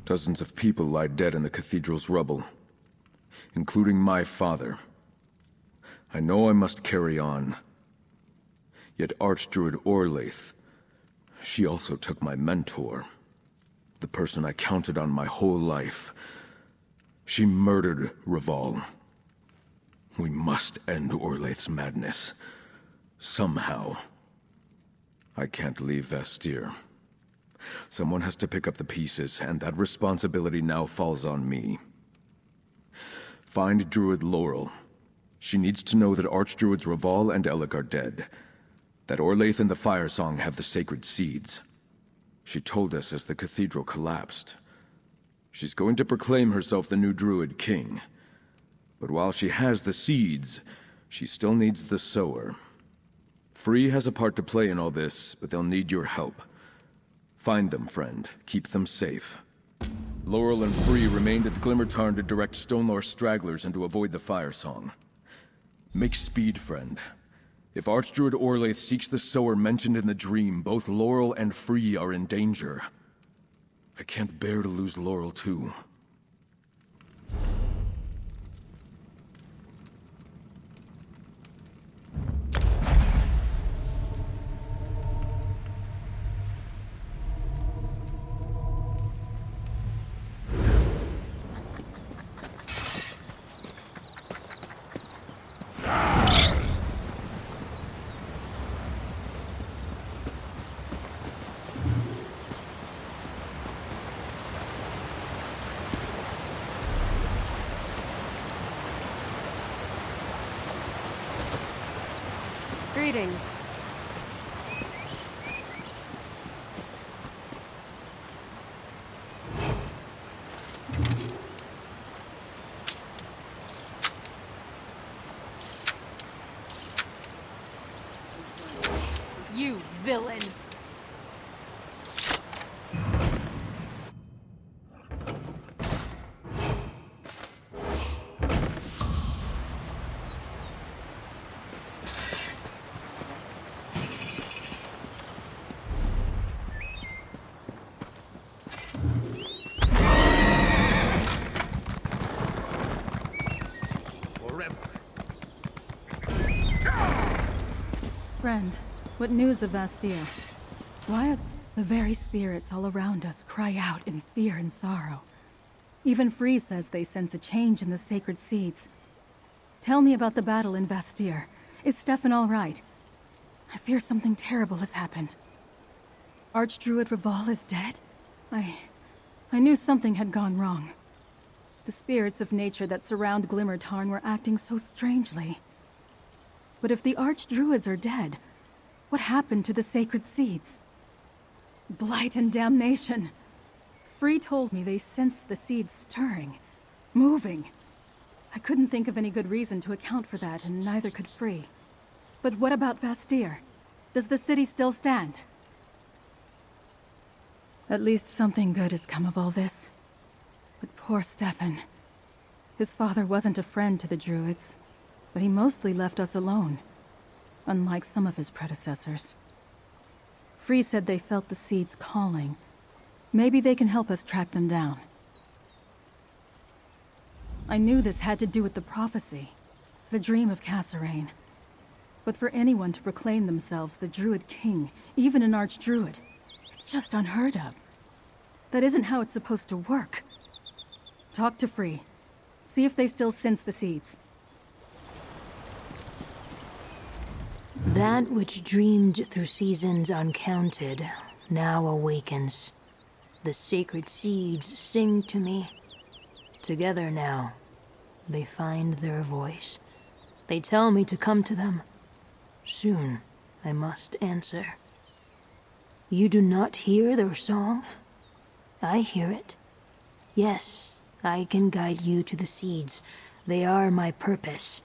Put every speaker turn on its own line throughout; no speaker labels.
Dozens of people lie dead in the cathedral's rubble, including my father. I know I must carry on. Yet Archdruid Orlaith, she also took my mentor, the person I counted on my whole life. She murdered Raval. We must end Orlaith's madness. Somehow. I can't leave Vestir. Someone has to pick up the pieces, and that responsibility now falls on me. Find Druid Laurel. She needs to know that Archdruids Raval and Elec are dead. That Orlaith and the Firesong have the sacred seeds. She told us as the cathedral collapsed. She's going to proclaim herself the new Druid King. But while she has the seeds, she still needs the sower. Free has a part to play in all this, but they'll need your help. Find them, friend. Keep them safe. Laurel and Free remained at Glimmertarn to direct Stonelore stragglers and to avoid the Firesong. Make speed, friend. If Archdruid Orlaith seeks the sower mentioned in the dream, both Laurel and Free are in danger. I can't bear to lose Laurel, too.
Greetings. You villain!
Friend, what news of Vestir? Why are the very spirits all around us cry out in fear and sorrow? Even Free says they sense a change in the sacred seeds. Tell me about the battle in Vestir. Is Stefan all right? I fear something terrible has happened. Archdruid Raval is dead? I knew something had gone wrong. The spirits of nature that surround Glimmertarn were acting so strangely. But if the Archdruids are dead, what happened to the sacred seeds? Blight and damnation. Free told me they sensed the seeds stirring, moving. I couldn't think of any good reason to account for that, and neither could Free. But what about Vestir? Does the city still stand? At least something good has come of all this. But poor Stefan. His father wasn't a friend to the Druids, but he mostly left us alone, unlike some of his predecessors. Free said they felt the seeds calling. Maybe they can help us track them down. I knew this had to do with the prophecy, the Dream of Kasorayn. But for anyone to proclaim themselves the Druid King, even an Archdruid, it's just unheard of. That isn't how it's supposed to work. Talk to Free. See if they still sense the seeds.
That which dreamed through seasons uncounted now awakens. The sacred seeds sing to me. Together now, they find their voice. They tell me to come to them. Soon, I must answer. You do not hear their song? I hear it. Yes, I can guide you to the seeds. They are my purpose.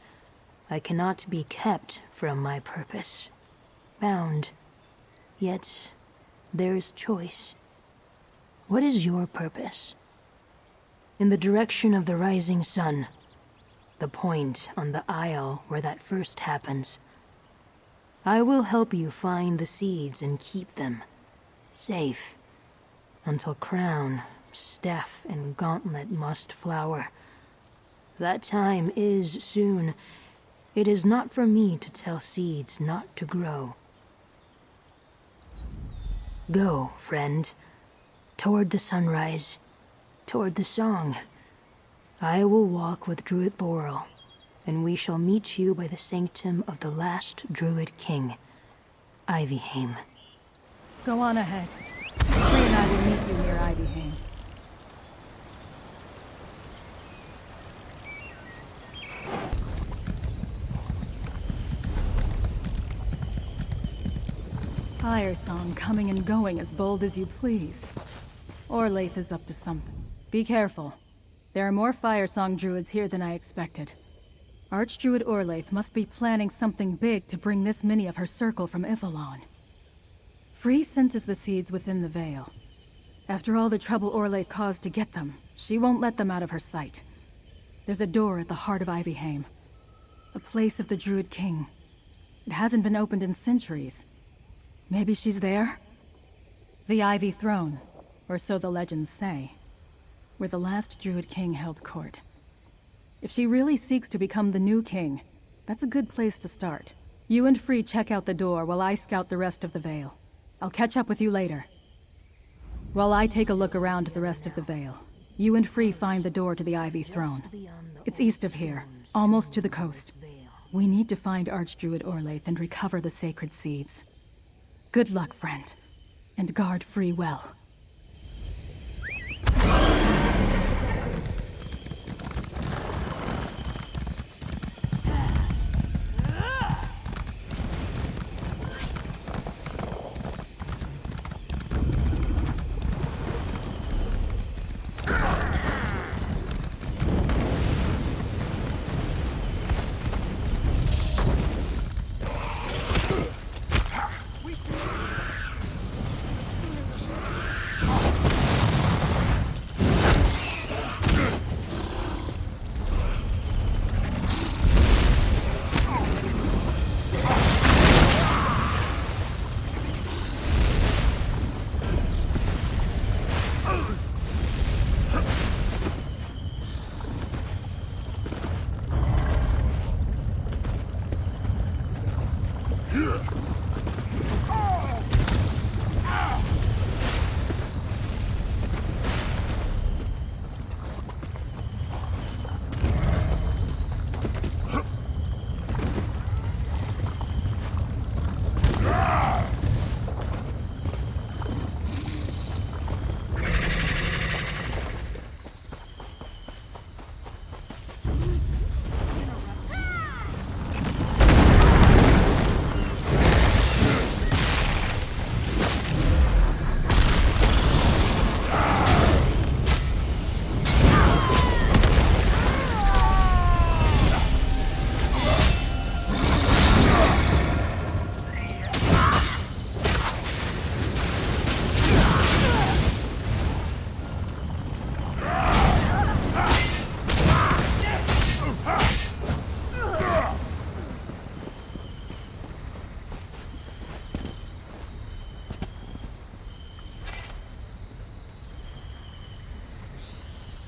I cannot be kept from my purpose. Bound. Yet, there is choice. What is your purpose? In the direction of the rising sun. The point on the isle where that first happens. I will help you find the seeds and keep them safe until Crown staff and gauntlet must flower. That time is soon. It is not for me to tell seeds not to grow. Go, friend, toward the sunrise, toward the song. I will walk with Druid Laurel, and we shall meet you by the sanctum of the last Druid King, Ivyheim.
Go on ahead. Free and I will meet you near Ivyheim. Firesong coming and going as bold as you please. Orlaith is up to something. Be careful. There are more Firesong druids here than I expected. Archdruid Orlaith must be planning something big to bring this many of her circle from Ivalon. Free senses the seeds within the Veil. After all the trouble Orlaith caused to get them, she won't let them out of her sight. There's a door at the heart of Ivyheim. A place of the Druid King. It hasn't been opened in centuries. Maybe she's there? The Ivy Throne, or so the legends say, where the last Druid King held court. If she really seeks to become the new king, that's a good place to start. You and Free check out the door while I scout the rest of the Veil. I'll catch up with you later. While I take a look around the rest of the Veil, you and Free find the door to the Ivy Throne. It's east of here, almost to the coast. We need to find Archdruid Orlaith and recover the sacred seeds. Good luck, friend, and guard Free well.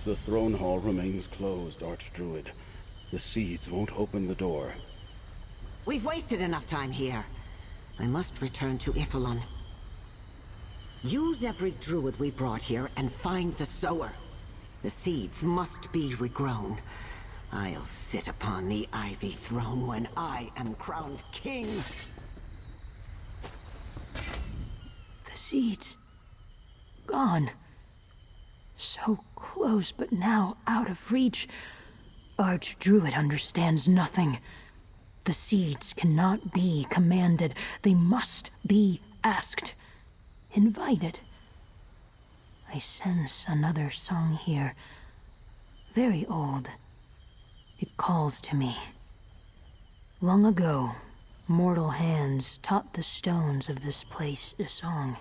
The throne hall remains closed, Archdruid. The seeds won't open the door.
We've wasted enough time here. I must return to Ivalon. Use every druid we brought here and find the sower. The seeds must be regrown. I'll sit upon the Ivy Throne when I am crowned king.
The seeds. Gone. So close, but now out of reach. Archdruid understands nothing. The seeds cannot be commanded. They must be asked. Invited. I sense another song here. Very old. It calls to me. Long ago, mortal hands taught the stones of this place a song.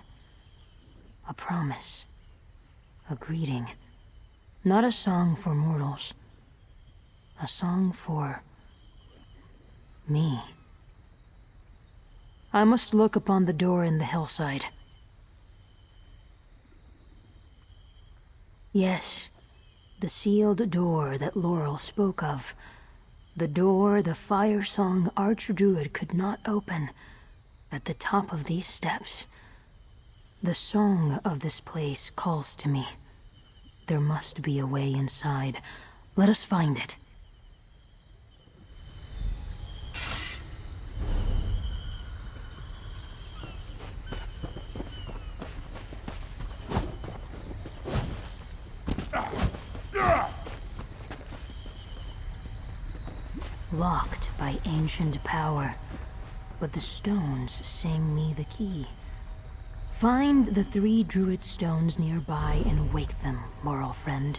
A promise. A greeting. Not a song for mortals. A song for me. I must look upon the door in the hillside. Yes, the sealed door that Laurel spoke of. The door the Firesong Archdruid could not open. At the top of these steps. The song of this place calls to me. There must be a way inside. Let us find it. Locked by ancient power, but the stones sing me the key. Find the 3 druid stones nearby and wake them, moral friend.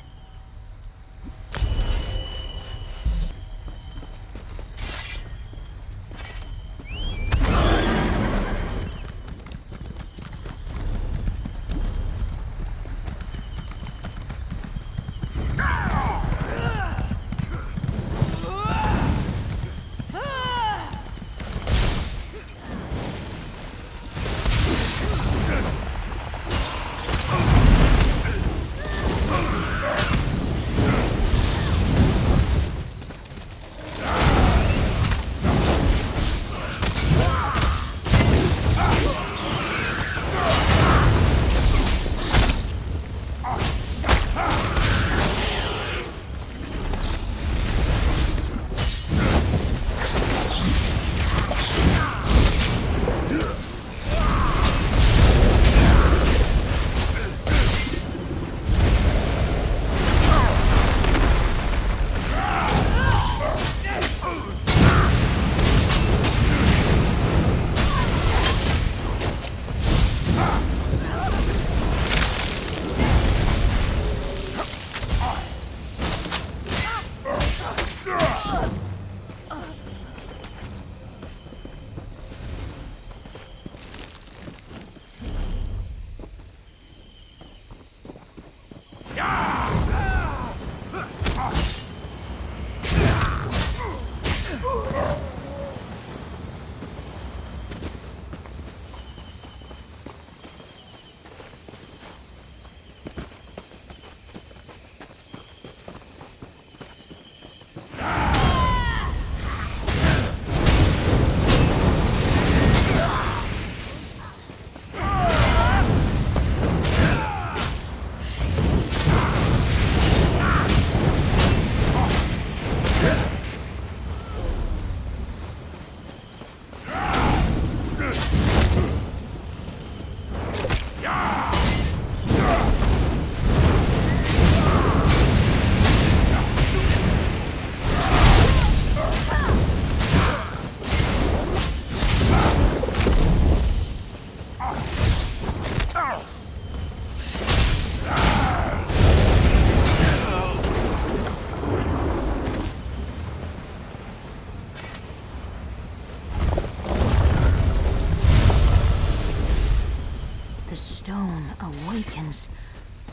Awakens.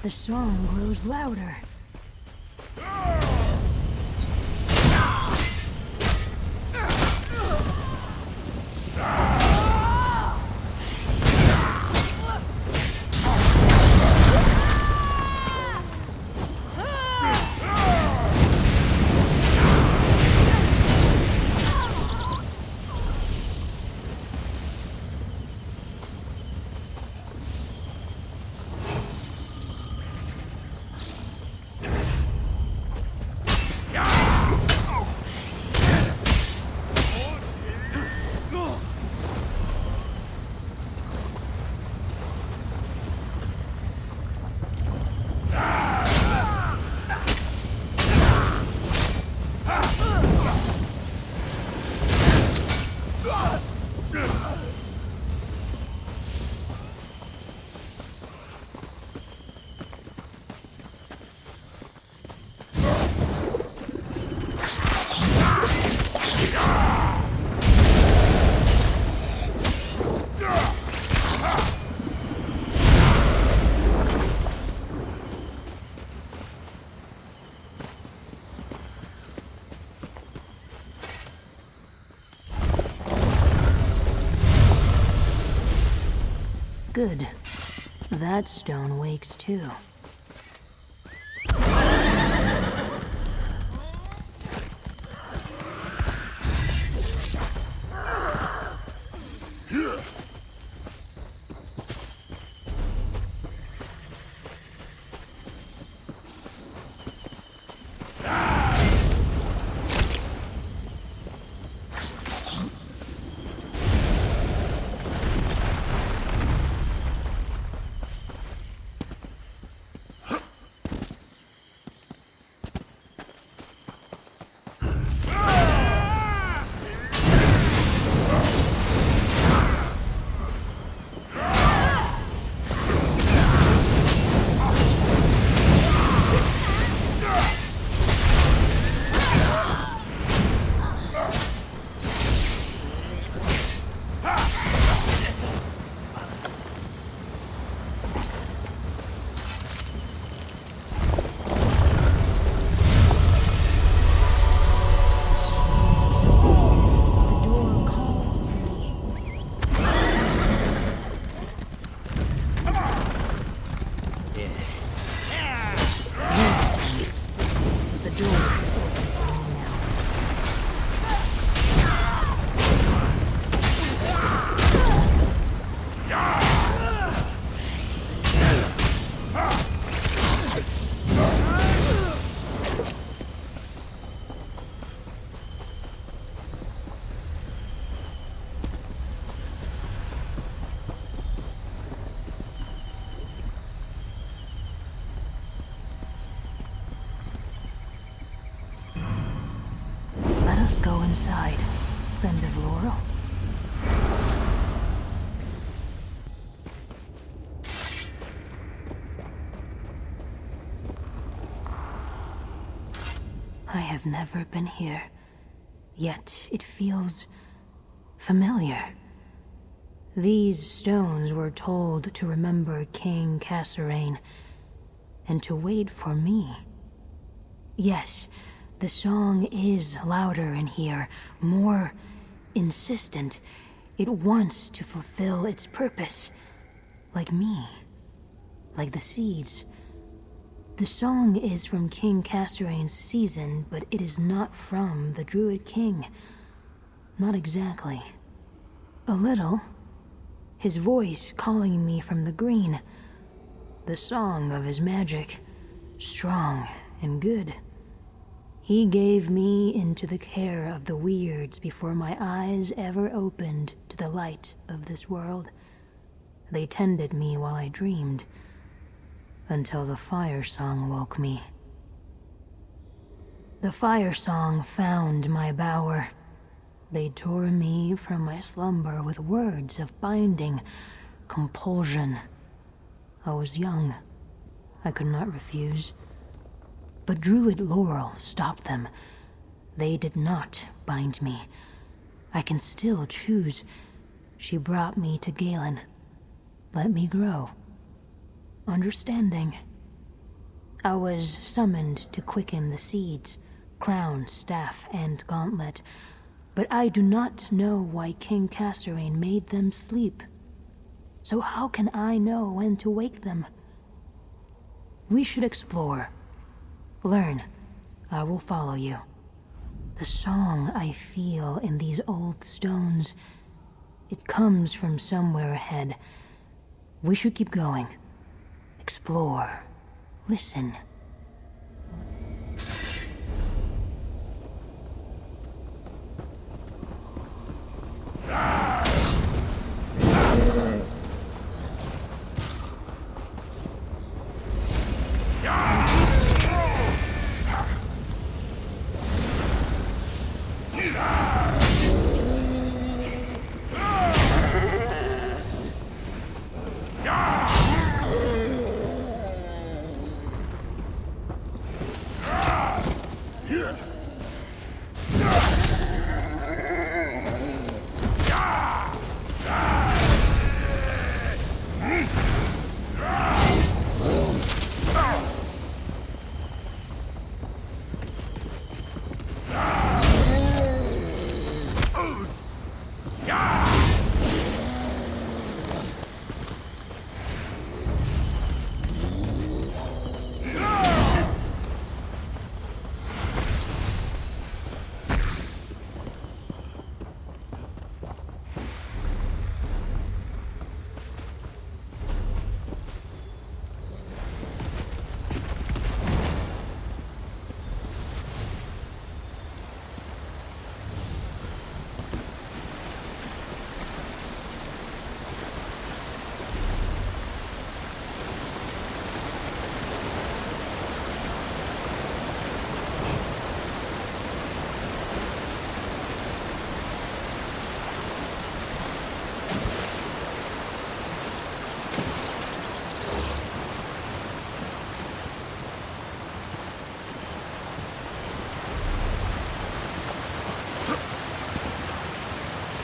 The song grows louder. Good. That stone wakes too. inside, friend of Laurel. I have never been here, yet it feels familiar. These stones were told to remember King Kasorayn, and to wait for me. Yes, the song is louder in here, more insistent. It wants to fulfill its purpose, like me, like the seeds. The song is from King Kasorayn's season, but it is not from the Druid King. Not exactly. A little. His voice calling me from the green. The song of his magic, strong and good. He gave me into the care of the weirds before my eyes ever opened to the light of this world. They tended me while I dreamed, until the Firesong woke me. The Firesong found my bower. They tore me from my slumber with words of binding, compulsion. I was young. I could not refuse. But Druid Laurel stopped them. They did not bind me. I can still choose. She brought me to Galen. Let me grow. Understanding. I was summoned to quicken the seeds, crown, staff, and gauntlet, but I do not know why King Kasorayn made them sleep. So how can I know when to wake them? We should explore. Learn. I will follow you. The song I feel in these old stones, it comes from somewhere ahead. We should keep going. Explore. Listen.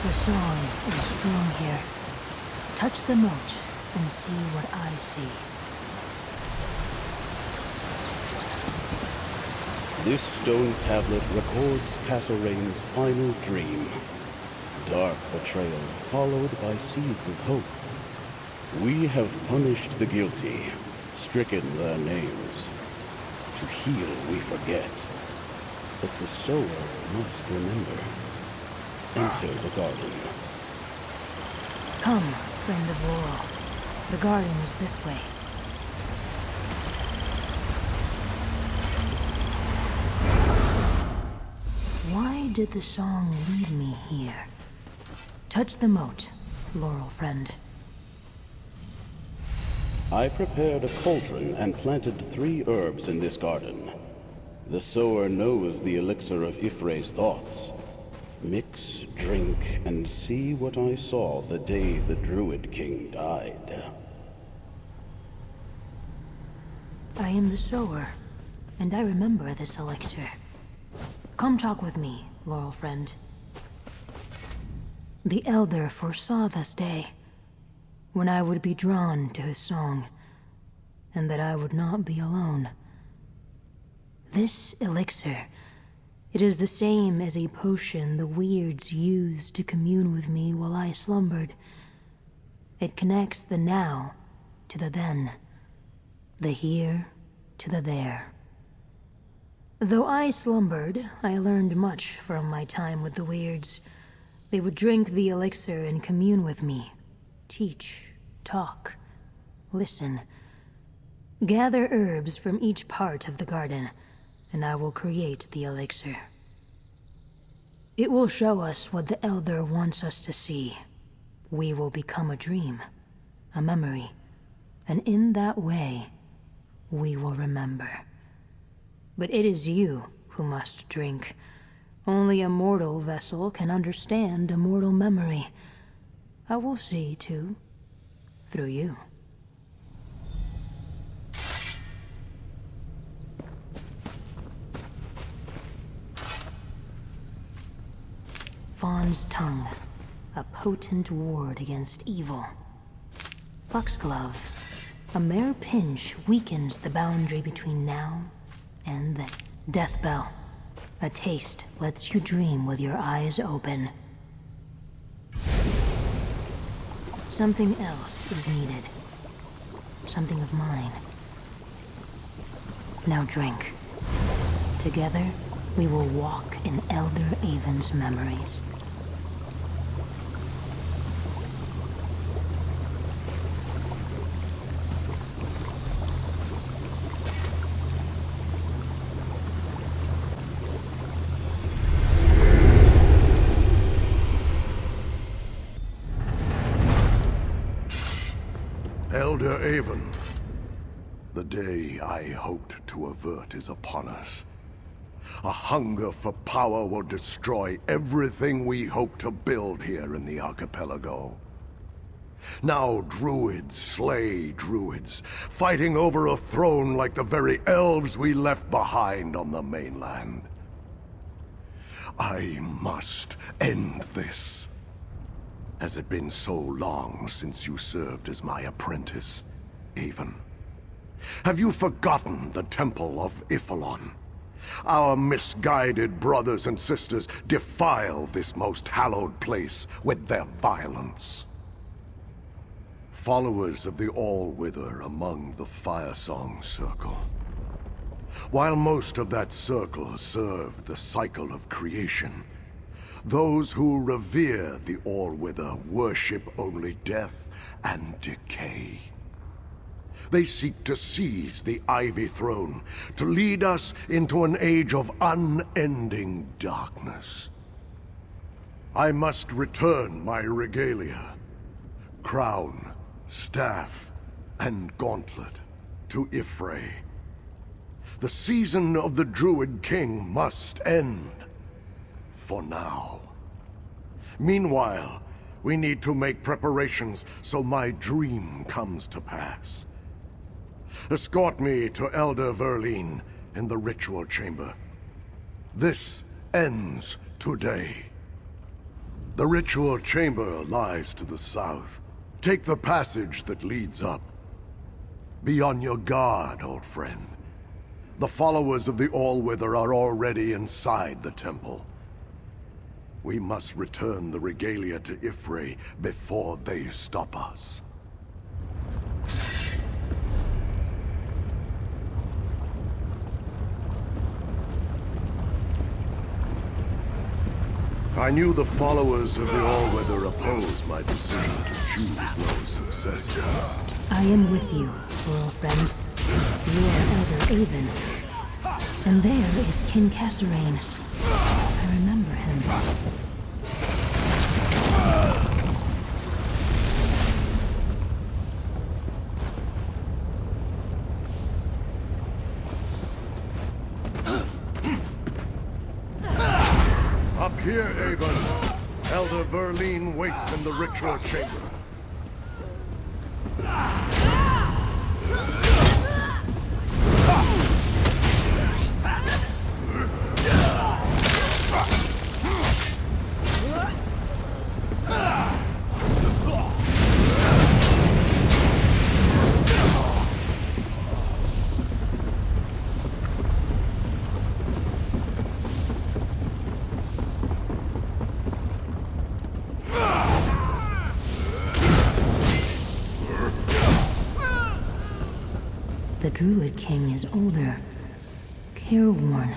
The song is strong here. Touch the moat and see what I see.
This stone tablet records Kasorayn's final dream. Dark betrayal, followed by seeds of hope. We have punished the guilty, stricken their names. To heal, we forget. But the sower must remember. Enter the garden.
Come, friend of Laurel. The garden is this way. Why did the song lead me here? Touch the moat, Laurel friend.
I prepared a cauldron and planted 3 herbs in this garden. The sower knows the elixir of Ifre's thoughts. Mix, drink, and see what I saw the day the Druid King died.
I am the sower, and I remember this elixir. Come talk with me, Laurel friend. The Elder foresaw this day, when I would be drawn to his song, and that I would not be alone. This elixir, it is the same as a potion the weirds used to commune with me while I slumbered. It connects the now to the then, the here to the there. Though I slumbered, I learned much from my time with the weirds. They would drink the elixir and commune with me, teach, talk, listen. Gather herbs from each part of the garden, and I will create the elixir. It will show us what the Elder wants us to see. We will become a dream, a memory, and in that way, we will remember. But it is you who must drink. Only a mortal vessel can understand a mortal memory. I will see, too, through you. Fawn's tongue, a potent ward against evil. Foxglove, a mere pinch weakens the boundary between now and then. Death Bell, a taste lets you dream with your eyes open. Something else is needed. Something of mine. Now drink. Together, we will walk in Elder Avon's memories.
Elder Avon, the day I hoped to avert is upon us. A hunger for power will destroy everything we hope to build here in the archipelago. Now druids slay druids, fighting over a throne like the very elves we left behind on the mainland. I must end this. Has it been so long since you served as my apprentice, Avon? Have you forgotten the Temple of Ifalon? Our misguided brothers and sisters defile this most hallowed place with their violence. Followers of the All-Wither among the Firesong Circle. While most of that circle serve the cycle of creation, those who revere the All-Wither worship only death and decay. They seek to seize the Ivy Throne, to lead us into an age of unending darkness. I must return my regalia, crown, staff, and gauntlet, to Ifray. The season of the Druid King must end. For now. Meanwhile, we need to make preparations so my dream comes to pass. Escort me to Elder Verleen in the ritual chamber. This ends today. The ritual chamber lies to the south. Take the passage that leads up. Be on your guard, old friend. The followers of the All-Wither are already inside the temple. We must return the regalia to Ifray before they stop us. I knew the followers of the All-Wither opposed my decision to choose no successor.
I am with you, Laurel friend. You are Elder Avon. And there is King Kasorayn. I remember him.
Up Here, Avon. Elder Verleen waits in the ritual chamber.
The Druid King is older, careworn.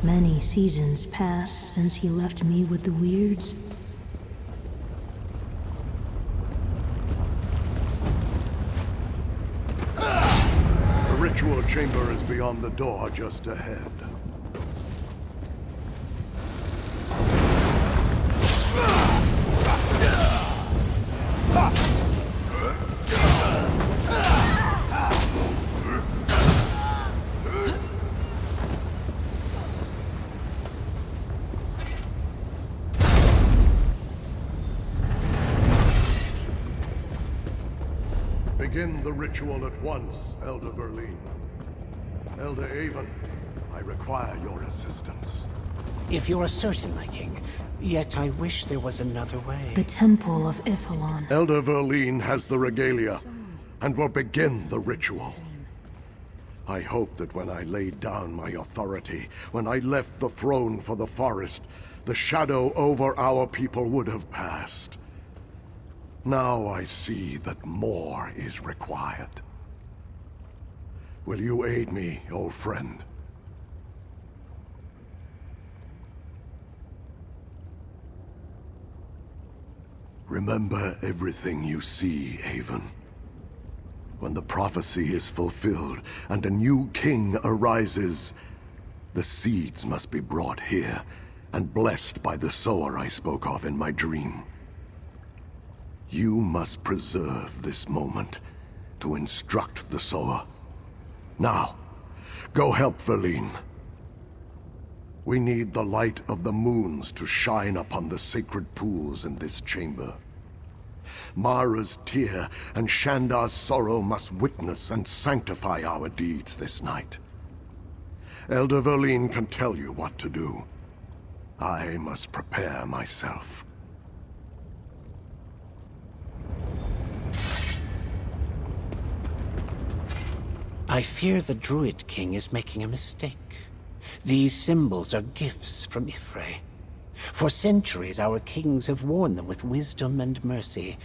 Many seasons passed since he left me with the Weirds.
The ritual chamber is beyond the door just ahead. Begin the ritual at once, Elder Verleen. Elder Avon, I require your assistance.
If you are certain, my king, yet I wish there was another way.
The Temple of Ifilon.
Elder Verleen has the regalia, and will begin the ritual. I hope that when I laid down my authority, when I left the throne for the forest, the shadow over our people would have passed. Now I see that more is required. Will you aid me, old friend? Remember everything you see, Avon. When the prophecy is fulfilled and a new king arises, the seeds must be brought here and blessed by the sower I spoke of in my dream. You must preserve this moment to instruct the sower. Now, go help Verleen. We need the light of the moons to shine upon the sacred pools in this chamber. Mara's tear and Shandar's sorrow must witness and sanctify our deeds this night. Elder Verleen can tell you what to do. I must prepare myself.
I fear the Druid King is making a mistake. These symbols are gifts from Ifre. For centuries, our kings have worn them with wisdom and mercy.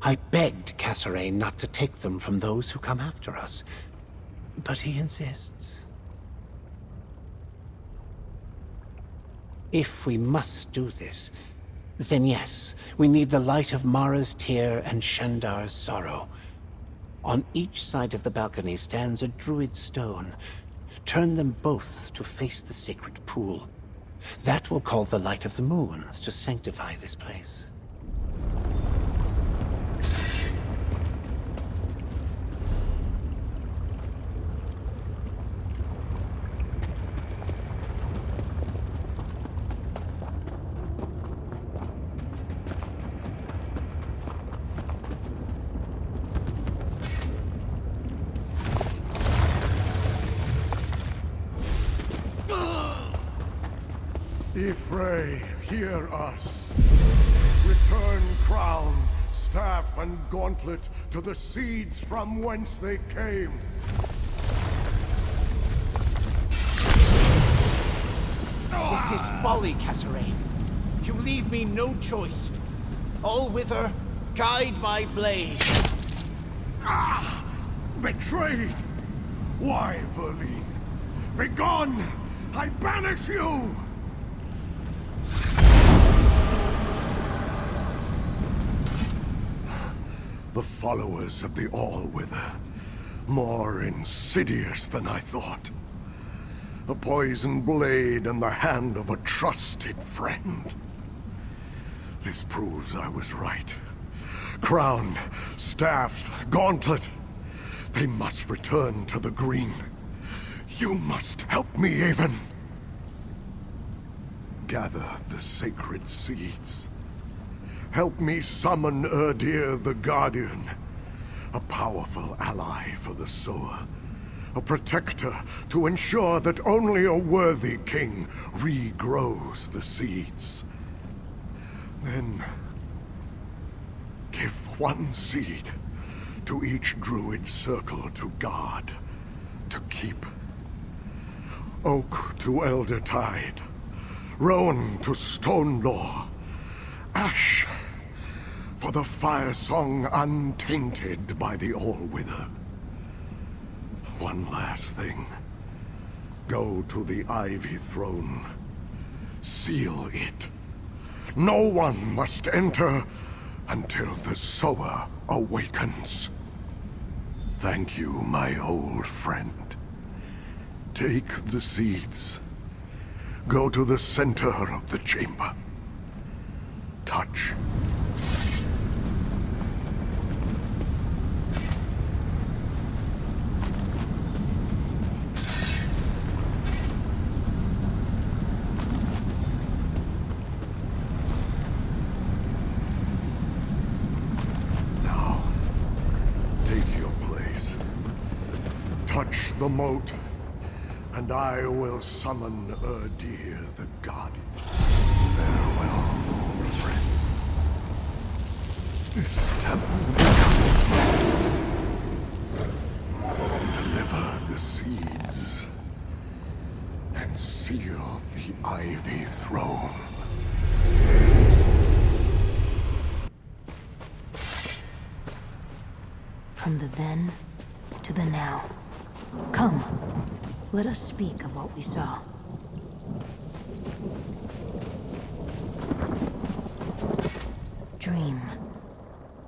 I begged Kasorayn not to take them from those who come after us, but he insists. If we must do this, then yes, we need the light of Mara's tear and Shandar's sorrow. On each side of the balcony stands a druid stone. Turn them both to face the sacred pool. That will call the light of the moons to sanctify this place.
Ifre, hear us. Return crown, staff, and gauntlet to the seeds from whence they came.
This is folly, Kasorayn. You leave me no choice. All wither, guide my blade.
Ah! Betrayed! Why, Verleen? Begone! I banish you! The followers of the All-Wither. More insidious than I thought. A poisoned blade in the hand of a trusted friend. This proves I was right. Crown, staff, gauntlet. They must return to the green. You must help me, Avon. gather the sacred seeds. Help me summon Erdir the Guardian, a powerful ally for the sower, a protector to ensure that only a worthy king regrows the seeds. Then, give one seed to each druid circle to guard, to keep. Oak to Elder Tide, Rowan to Stonelaw, Ash for the Firesong untainted by the All-Wither. One last thing. Go to the Ivy Throne. Seal it. No one must enter until the sower awakens. Thank you, my old friend. Take the seeds. Go to the center of the chamber. Touch. Now, take your place. Touch the moat, and I will summon Erdir the Guardian. Farewell, old friend. This temple deliver the seeds and seal the Ivy Throne.
From the then to the now. Come, let us speak of what we saw. Dream.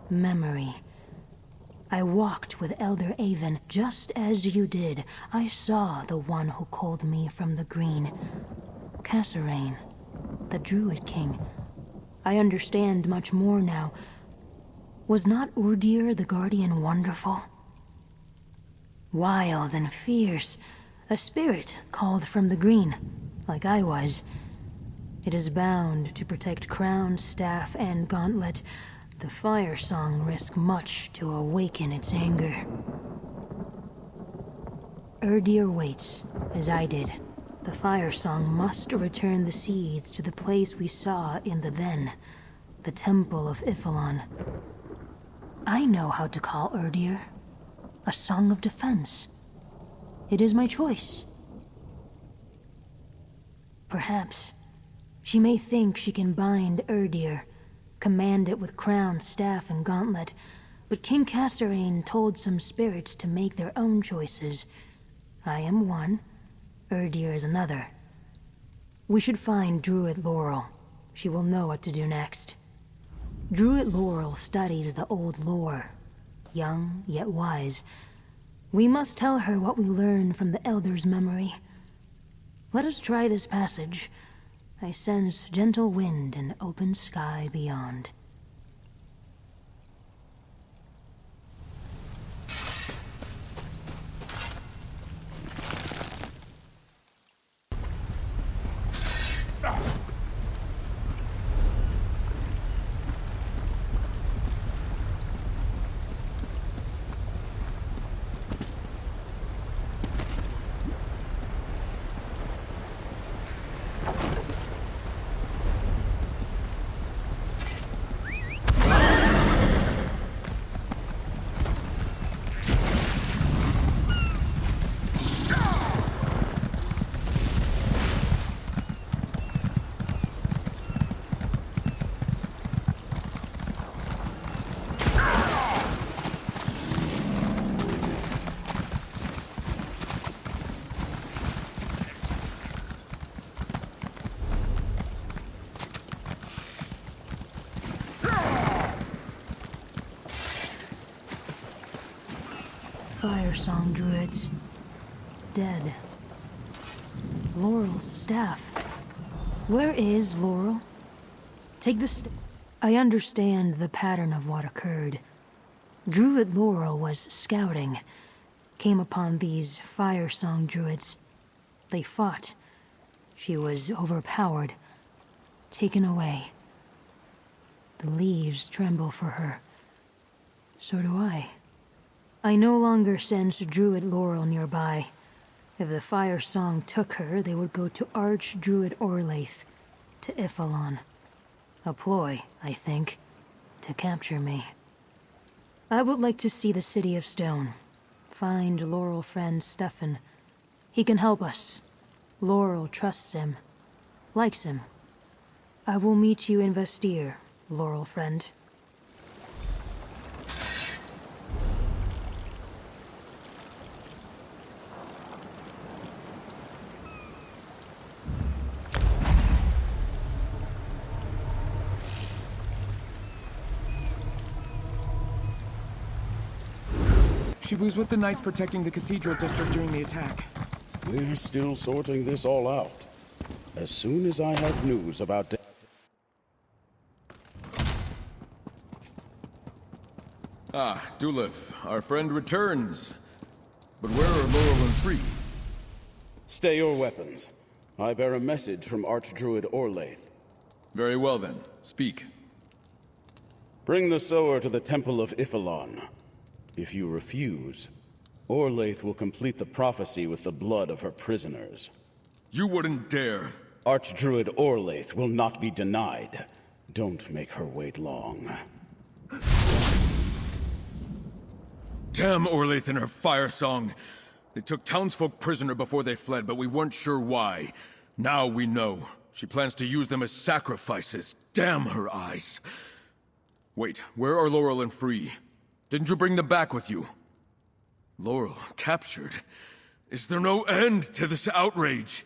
Memory. I walked with Elder Avon just as you did. I saw the one who called me from the green. Kasorayn, the Druid King. I understand much more now. Was not Erdir the Guardian wonderful? Wild and fierce. A spirit called from the green, like I was. It is bound to protect crown, staff, and gauntlet. The Firesong risk much to awaken its anger. Erdir waits, as I did. The Firesong must return the seeds to the place we saw in the then, the Temple of Ifilon. I know how to call Erdir. A song of defense. It is my choice. Perhaps she may think she can bind Erdir, command it with crown, staff, and gauntlet, but King Kasorayn told some spirits to make their own choices. I am one, Erdir is another. We should find Druid Laurel. She will know what to do next. Druid Laurel studies the old lore, young yet wise. We must tell her what we learned from the Elder's memory. Let us try this passage. I sense gentle wind and open sky beyond. Firesong druids. Dead. Laurel's staff. Where is Laurel? Take the I understand the pattern of what occurred. Druid Laurel was scouting. Came upon these Firesong druids. They fought. She was overpowered. taken away. The leaves tremble for her. So do I. I no longer sense Druid Laurel nearby. If the Firesong took her, they would go to Archdruid Orlaith, to Ifalon. A ploy, I think, to capture me. I would like to see the City of Stone. Find Laurel friend Stefan. He can help us. Laurel trusts him. Likes him. I will meet you in Vestir, Laurel friend.
She was with the knights protecting the cathedral district during the attack.
We're still sorting this all out. As soon as I have news about...
Ah, Dulif, our friend returns. But where are Laurel and Free?
Stay your weapons. I bear a message from Archdruid Orlaith.
Very well then, speak.
Bring the sower to the Temple of Ifalon. If you refuse, Orlaith will complete the prophecy with the blood of her prisoners.
You wouldn't dare.
Archdruid Orlaith will not be denied. Don't make her wait long.
Damn Orlaith and her Firesong. They took townsfolk prisoner before they fled, but we weren't sure why. Now we know. She plans to use them as sacrifices. Damn her eyes. Wait, where are Laurel and Free? Didn't you bring them back with you? Laurel, captured? Is there no end to this outrage?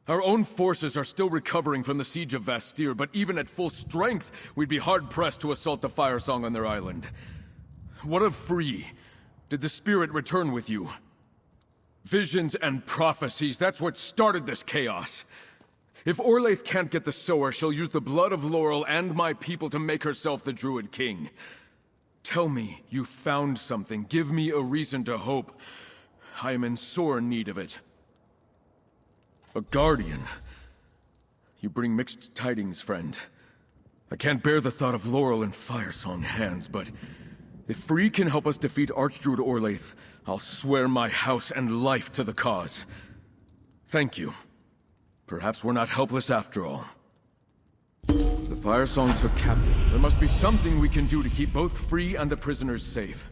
Our own forces are still recovering from the siege of Vestir, but even at full strength, we'd be hard-pressed to assault the Firesong on their island. What of Free? Did the spirit return with you? Visions and prophecies, that's what started this chaos. If Orlaith can't get the sower, she'll use the blood of Laurel and my people to make herself the Druid King. Tell me you found something. Give me a reason to hope. I am in sore need of it. A guardian? You bring mixed tidings, friend. I can't bear the thought of Laurel in Firesong hands, but if Free can help us defeat Archdruid Orlaith, I'll swear my house and life to the cause. Thank you. Perhaps we're not helpless after all. The Firesong took captive. There must be something we can do to keep both Free and the prisoners safe.